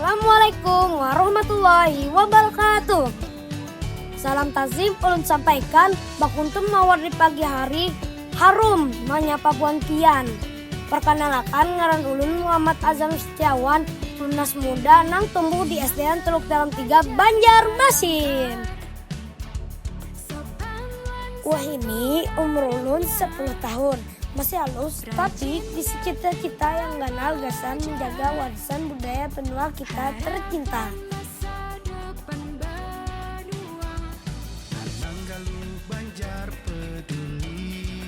Assalamualaikum warahmatullahi wabarakatuh. Salam tazim ulun sampaikan bakuntum mawar di pagi hari harum menyapa Puan Kian. Perkenalkan ngaran ulun Muhammad Azam Setiawan, lunas muda nang tumbuh di SDN Teluk Dalam 3 Banjarmasin. Wah, ini umur ulun 10 tahun. Masih halus, tapi visi cita-cita yang ganal gasan menjaga warisan budaya benua kita tercinta.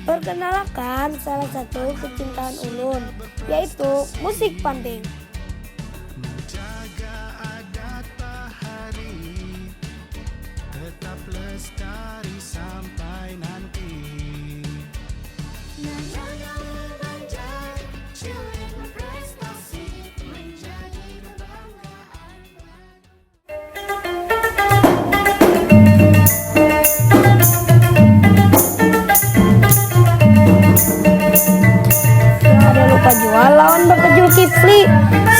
Perkenalkan salah satu kecintaan ulun, yaitu musik panting. Tetap lestari sampai nanti. Ada lupa jual lawan Bapak Zulkifli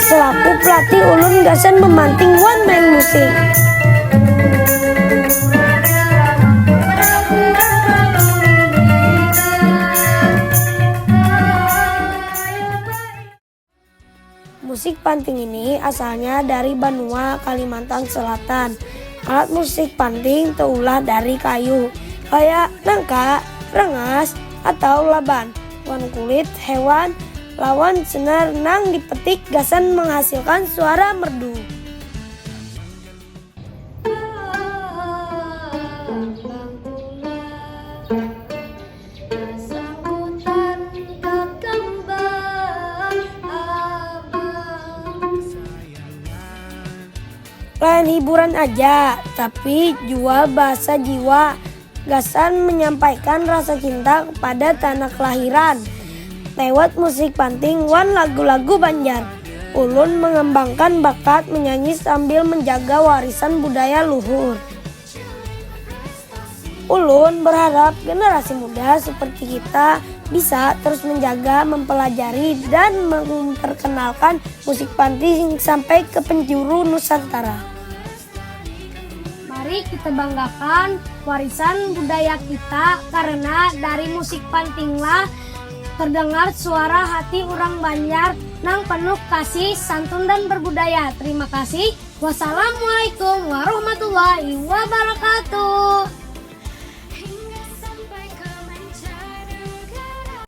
selaku pelatih ulun gasan memanting one man musik. Musik panting ini asalnya dari Banua, Kalimantan Selatan. Alat musik panting terulah dari kayu, kayak nangka, rengas, atau laban. Wan kulit hewan, lawan senar nang dipetik gasan menghasilkan suara merdu. Lain hiburan aja, tapi jual bahasa jiwa. Gasan menyampaikan rasa cinta kepada tanah kelahiran. Lewat musik panting wan lagu-lagu Banjar, ulun mengembangkan bakat menyanyi sambil menjaga warisan budaya luhur. Ulun berharap generasi muda seperti kita bisa terus menjaga, mempelajari, dan memperkenalkan musik panting sampai ke penjuru Nusantara. Mari kita banggakan warisan budaya kita, karena dari musik pantinglah terdengar suara hati orang Banjar nang penuh kasih, santun, dan berbudaya. Terima kasih. Wassalamualaikum warahmatullahi wabarakatuh.